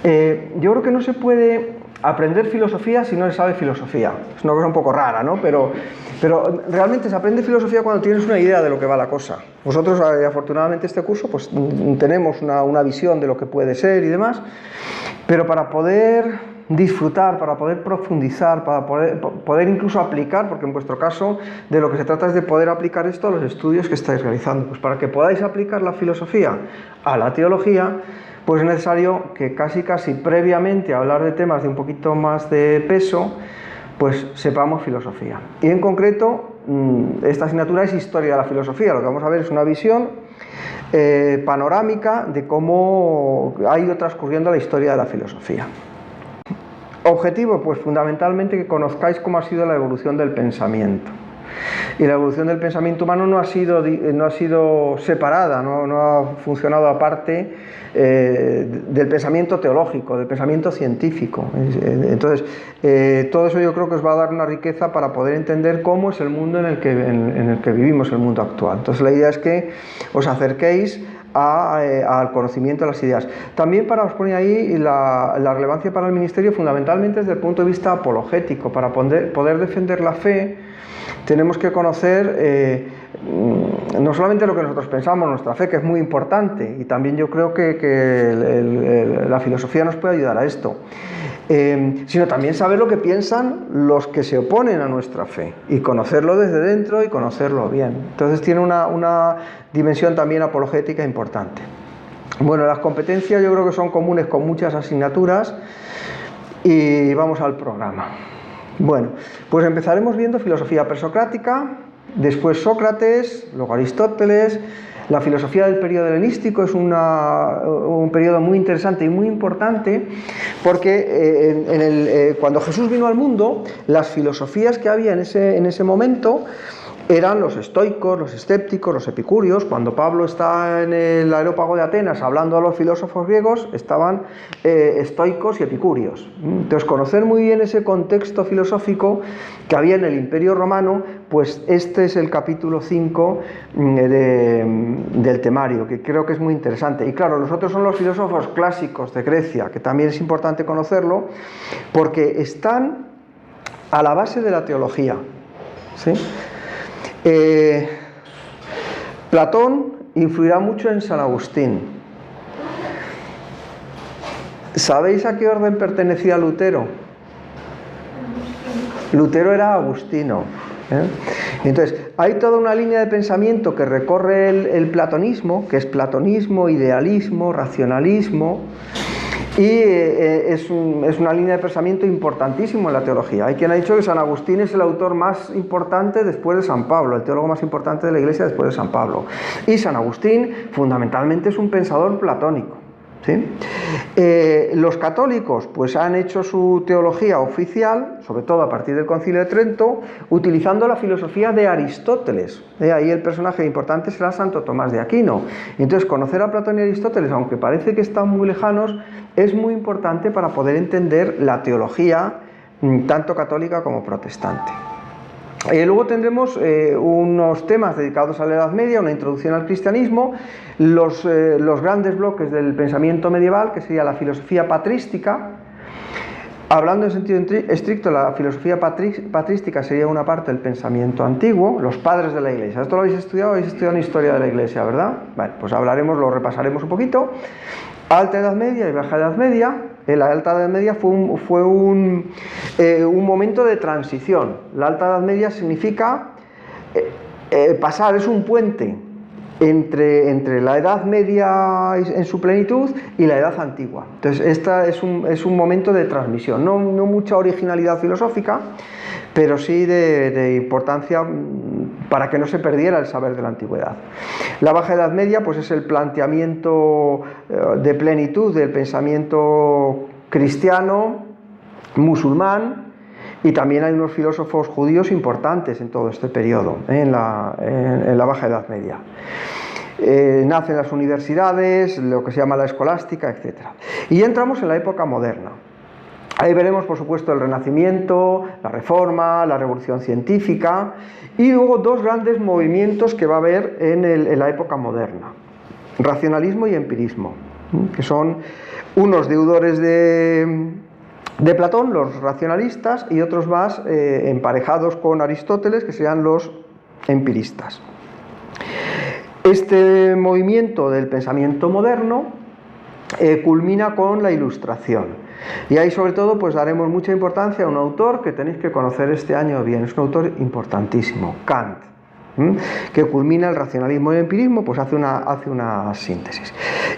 Yo creo que no se puede aprender filosofía si no se sabe filosofía. Es una cosa un poco rara, ¿no? Pero realmente se aprende filosofía cuando tienes una idea de lo que va la cosa. Nosotros, afortunadamente, este curso, pues tenemos una visión de lo que puede ser y demás, pero para poder disfrutar, para poder profundizar, para poder incluso aplicar, porque en vuestro caso de lo que se trata es de poder aplicar esto a los estudios que estáis realizando. Pues para que podáis aplicar la filosofía a la teología, pues es necesario que casi previamente a hablar de temas de un poquito más de peso, pues sepamos filosofía. Y en concreto, esta asignatura es historia de la filosofía. Lo que vamos a ver es una visión panorámica de cómo ha ido transcurriendo la historia de la filosofía. Objetivo, pues fundamentalmente que conozcáis cómo ha sido la evolución del pensamiento. Y la evolución del pensamiento humano no ha sido separada, no ha funcionado aparte del pensamiento teológico, del pensamiento científico. Entonces, todo eso yo creo que os va a dar una riqueza para poder entender cómo es el mundo en el que vivimos, el mundo actual. Entonces, la idea es que os acerquéis al conocimiento de las ideas. También os ponía ahí la relevancia para el ministerio, fundamentalmente desde el punto de vista apologético. Para poder defender la fe, tenemos que conocer no solamente lo que nosotros pensamos, nuestra fe, que es muy importante, y también yo creo que la filosofía nos puede ayudar a esto, sino también saber lo que piensan los que se oponen a nuestra fe, y conocerlo desde dentro y conocerlo bien. Entonces tiene una dimensión también apologética importante. Bueno, las competencias yo creo que son comunes con muchas asignaturas, y vamos al programa. Bueno, pues empezaremos viendo filosofía presocrática, después Sócrates, luego Aristóteles. La filosofía del periodo helenístico es un periodo muy interesante y muy importante, porque cuando Jesús vino al mundo, las filosofías que había en ese momento eran los estoicos, los escépticos, los epicúreos. Cuando Pablo está en el Areópago de Atenas hablando a los filósofos griegos, estaban estoicos y epicúreos. Entonces, conocer muy bien ese contexto filosófico que había en el Imperio Romano, pues este es el capítulo 5 del temario, que creo que es muy interesante. Y claro, los otros son los filósofos clásicos de Grecia, que también es importante conocerlo, porque están a la base de la teología, ¿sí? Platón influirá mucho en San Agustín. ¿Sabéis a qué orden pertenecía Lutero? Lutero era agustino. Entonces, hay toda una línea de pensamiento que recorre el platonismo, que es platonismo, idealismo, racionalismo, y es una línea de pensamiento importantísimo en la teología. Hay quien ha dicho que San Agustín es el autor más importante después de San Pablo, el teólogo más importante de la Iglesia después de San Pablo. Y San Agustín fundamentalmente es un pensador platónico, ¿sí? Los católicos pues han hecho su teología oficial, sobre todo a partir del Concilio de Trento, utilizando la filosofía de Aristóteles. Ahí el personaje importante será Santo Tomás de Aquino. Entonces, conocer a Platón y Aristóteles, aunque parece que están muy lejanos, es muy importante para poder entender la teología tanto católica como protestante. Luego tendremos unos temas dedicados a la Edad Media, una introducción al cristianismo, los grandes bloques del pensamiento medieval, que sería la filosofía patrística. Hablando en sentido estricto, la filosofía patrística sería una parte del pensamiento antiguo, los padres de la Iglesia. Esto lo habéis estudiado en historia de la Iglesia, ¿verdad? Bueno, pues lo repasaremos un poquito. Alta Edad Media y Baja Edad Media. La Alta Edad Media fue un momento de transición. La Alta Edad Media significa pasar, es un puente entre la Edad Media en su plenitud y la Edad Antigua. Entonces, esta es un momento de transmisión, no mucha originalidad filosófica, pero sí de importancia para que no se perdiera el saber de la antigüedad. La Baja Edad Media pues es el planteamiento de plenitud del pensamiento cristiano, musulmán, y también hay unos filósofos judíos importantes en todo este periodo, en la Baja Edad Media. Nacen las universidades, lo que se llama la escolástica, etc. Y entramos en la época moderna. Ahí veremos, por supuesto, el Renacimiento, la Reforma, la Revolución Científica, y luego dos grandes movimientos que va a haber en la época moderna: racionalismo y empirismo. que son unos deudores de Platón, los racionalistas, y otros más emparejados con Aristóteles, que serían los empiristas. Este movimiento del pensamiento moderno culmina con la Ilustración. Y ahí sobre todo pues daremos mucha importancia a un autor que tenéis que conocer este año bien, es un autor importantísimo, Kant, que culmina el racionalismo y el empirismo, pues hace una síntesis.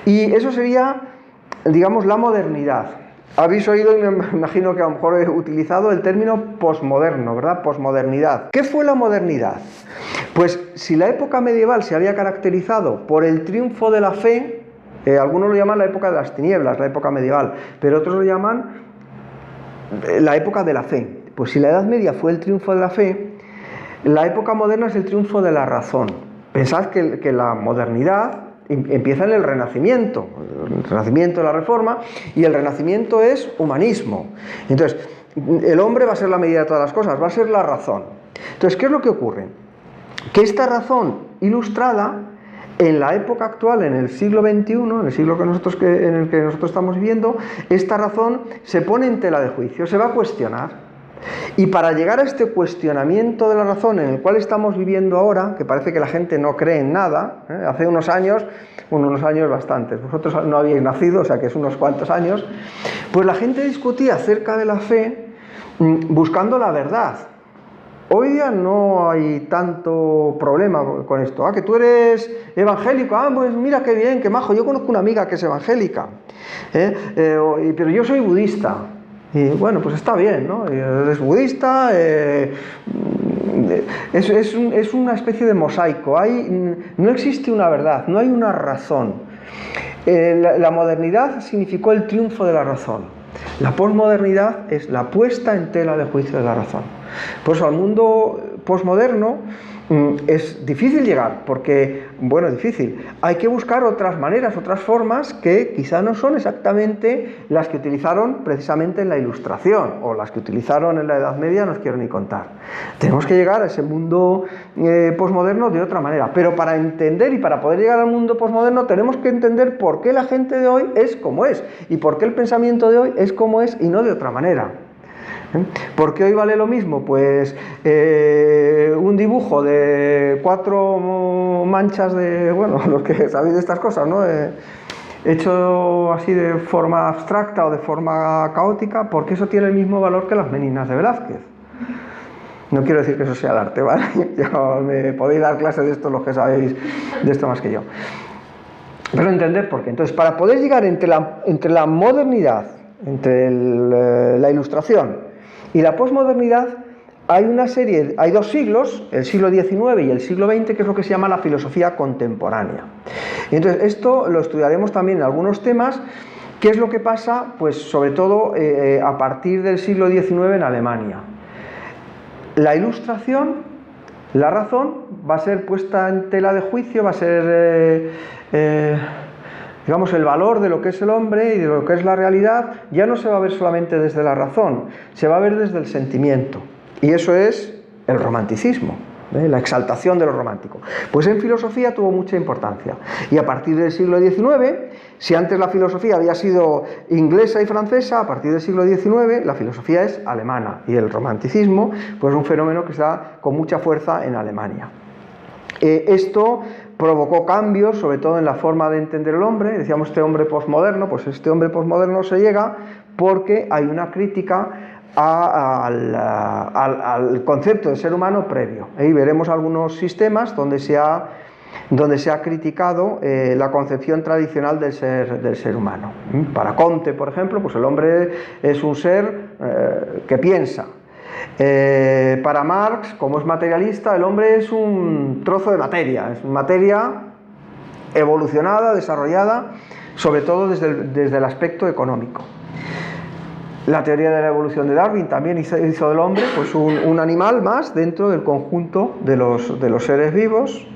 Y eso sería, digamos, la modernidad. Habéis oído, y me imagino que a lo mejor he utilizado el término posmoderno, ¿verdad? Posmodernidad. ¿Qué fue la modernidad? Pues si la época medieval se había caracterizado por el triunfo de la fe, algunos lo llaman la época de las tinieblas, la época medieval, pero otros lo llaman la época de la fe. Pues si la Edad Media fue el triunfo de la fe, la época moderna es el triunfo de la razón. Pensad que la modernidad empieza en el Renacimiento de la Reforma, y el Renacimiento es humanismo. Entonces, el hombre va a ser la medida de todas las cosas, va a ser la razón. Entonces, ¿qué es lo que ocurre? Que esta razón ilustrada, en la época actual, en el siglo XXI, en el siglo en el que nosotros estamos viviendo, esta razón se pone en tela de juicio, se va a cuestionar. Y para llegar a este cuestionamiento de la razón en el cual estamos viviendo ahora, que parece que la gente no cree en nada, hace unos años bastantes, vosotros no habíais nacido, o sea que es unos cuantos años, pues la gente discutía acerca de la fe buscando la verdad. Hoy día no hay tanto problema con esto. Que tú eres evangélico, pues mira qué bien, qué majo, yo conozco una amiga que es evangélica, pero yo soy budista. Y bueno, pues está bien, ¿no? Eres budista, es una especie de mosaico, no existe una verdad, no hay una razón. La modernidad significó el triunfo de la razón. La posmodernidad es la puesta en tela de juicio de la razón. Por eso al mundo posmoderno es difícil llegar, porque, bueno, difícil. Hay que buscar otras maneras, otras formas que quizá no son exactamente las que utilizaron precisamente en la Ilustración, o las que utilizaron en la Edad Media, no os quiero ni contar. Tenemos que llegar a ese mundo posmoderno de otra manera, pero para entender y para poder llegar al mundo posmoderno tenemos que entender por qué la gente de hoy es como es, y por qué el pensamiento de hoy es como es y no de otra manera. ¿Por qué hoy vale lo mismo? Pues un dibujo de 4 manchas de, bueno, los que sabéis de estas cosas, ¿no? Hecho así de forma abstracta o de forma caótica, porque eso tiene el mismo valor que las meninas de Velázquez. No quiero decir que eso sea el arte, ¿vale? Me podéis dar clases de esto los que sabéis de esto más que yo. Pero entender por qué. Entonces, para poder llegar entre la modernidad, entre la Ilustración y la posmodernidad, hay 2 siglos, el siglo XIX y el siglo XX, que es lo que se llama la filosofía contemporánea. Y entonces esto lo estudiaremos también en algunos temas. ¿Qué es lo que pasa? Pues sobre todo a partir del siglo XIX en Alemania. La Ilustración, la razón, va a ser puesta en tela de juicio, va a ser digamos, el valor de lo que es el hombre y de lo que es la realidad ya no se va a ver solamente desde la razón, se va a ver desde el sentimiento. Y eso es el romanticismo, la exaltación de lo romántico. Pues en filosofía tuvo mucha importancia. Y a partir del siglo XIX, si antes la filosofía había sido inglesa y francesa, a partir del siglo XIX la filosofía es alemana. Y el romanticismo, pues es un fenómeno que está con mucha fuerza en Alemania. Esto provocó cambios, sobre todo en la forma de entender el hombre. Decíamos este hombre posmoderno, pues este hombre posmoderno se llega porque hay una crítica al concepto de ser humano previo. Y veremos algunos sistemas donde se ha criticado la concepción tradicional del ser humano. Para Comte, por ejemplo, pues el hombre es un ser que piensa. Para Marx, como es materialista, el hombre es un trozo de materia, es materia evolucionada, desarrollada, sobre todo desde el aspecto económico. La teoría de la evolución de Darwin también hizo del hombre pues un animal más dentro del conjunto de los seres vivos.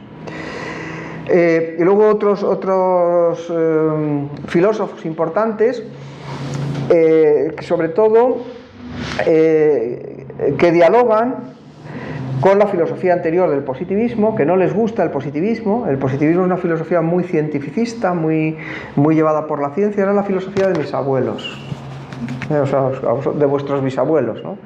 Y luego otros filósofos importantes, sobre todo que dialogan con la filosofía anterior del positivismo, que no les gusta el positivismo. El positivismo es una filosofía muy cientificista, muy llevada por la ciencia, era la filosofía de mis abuelos, o sea, de vuestros bisabuelos, ¿no?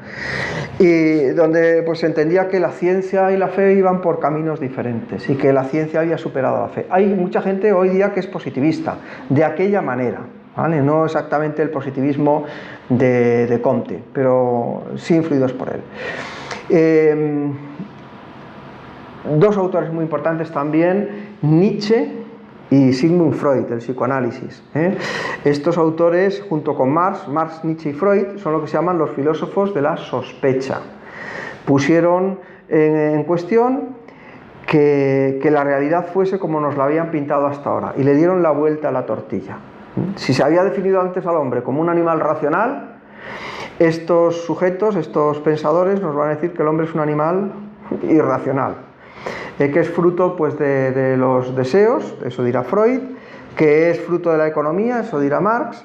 Y donde pues se entendía que la ciencia y la fe iban por caminos diferentes y que la ciencia había superado a la fe. Hay mucha gente hoy día que es positivista, de aquella manera, ¿vale? No exactamente el positivismo de Comte, pero sí influidos por él. Dos autores muy importantes también, Nietzsche y Sigmund Freud, el psicoanálisis. Estos autores, junto con Marx, Nietzsche y Freud, son lo que se llaman los filósofos de la sospecha. Pusieron en cuestión que la realidad fuese como nos la habían pintado hasta ahora y le dieron la vuelta a la tortilla. Si se había definido antes al hombre como un animal racional, estos sujetos, estos pensadores, nos van a decir que el hombre es un animal irracional, que es fruto pues, de los deseos, eso dirá Freud, que es fruto de la economía, eso dirá Marx,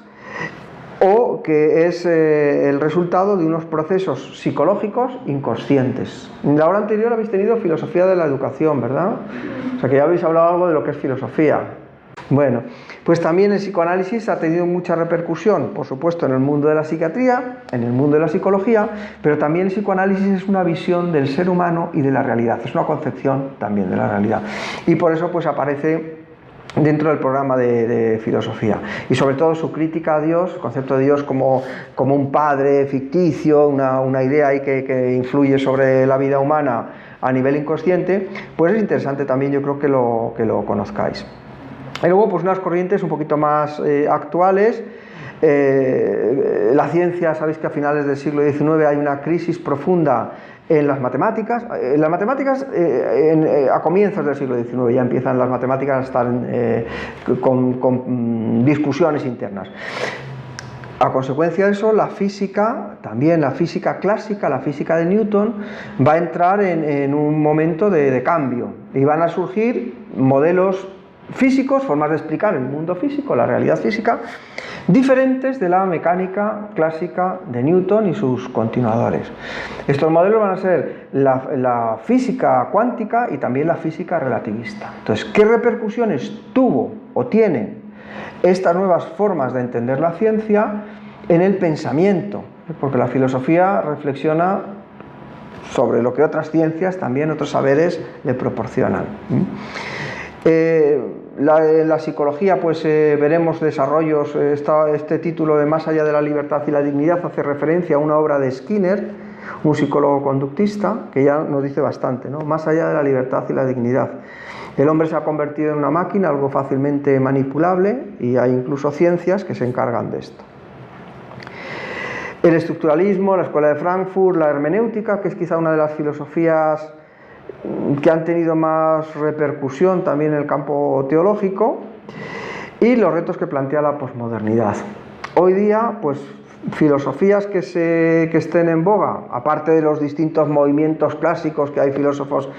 o que es el resultado de unos procesos psicológicos inconscientes. En la hora anterior habéis tenido filosofía de la educación, ¿verdad? O sea que ya habéis hablado algo de lo que es filosofía. Bueno, pues también el psicoanálisis ha tenido mucha repercusión, por supuesto, en el mundo de la psiquiatría, en el mundo de la psicología, pero también el psicoanálisis es una visión del ser humano y de la realidad, es una concepción también de la realidad. Y por eso pues aparece dentro del programa de filosofía. Y sobre todo su crítica a Dios, el concepto de Dios como un padre ficticio, una idea ahí que influye sobre la vida humana a nivel inconsciente, pues es interesante también, yo creo que lo conozcáis. Y luego pues unas corrientes un poquito más actuales. La ciencia, sabéis que a finales del siglo XIX hay una crisis profunda en las matemáticas. Las matemáticas a comienzos del siglo XIX ya empiezan las matemáticas a estar con discusiones internas. A consecuencia de eso, la física, también la física clásica, la física de Newton, va a entrar en un momento de cambio y van a surgir modelos físicos, formas de explicar el mundo físico, la realidad física, diferentes de la mecánica clásica de Newton y sus continuadores. Estos modelos van a ser la física cuántica y también la física relativista. Entonces, ¿qué repercusiones tuvo o tienen estas nuevas formas de entender la ciencia en el pensamiento? Porque la filosofía reflexiona sobre lo que otras ciencias, también otros saberes, le proporcionan. La psicología, pues veremos desarrollos. Este título de Más allá de la libertad y la dignidad hace referencia a una obra de Skinner, un psicólogo conductista, que ya nos dice bastante, ¿no? Más allá de la libertad y la dignidad. El hombre se ha convertido en una máquina, algo fácilmente manipulable, y hay incluso ciencias que se encargan de esto. El estructuralismo, la escuela de Frankfurt, la hermenéutica, que es quizá una de las filosofías que han tenido más repercusión también en el campo teológico, y los retos que plantea la posmodernidad. Hoy día, pues filosofías que estén en boga, aparte de los distintos movimientos clásicos, que hay filósofos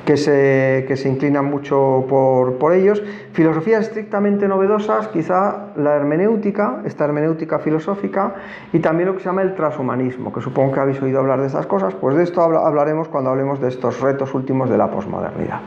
que se inclinan mucho por ellos, filosofías estrictamente novedosas, quizá la hermenéutica, esta hermenéutica filosófica, y también lo que se llama el transhumanismo, que supongo que habéis oído hablar de estas cosas. Pues de esto hablaremos cuando hablemos de estos retos últimos de la posmodernidad.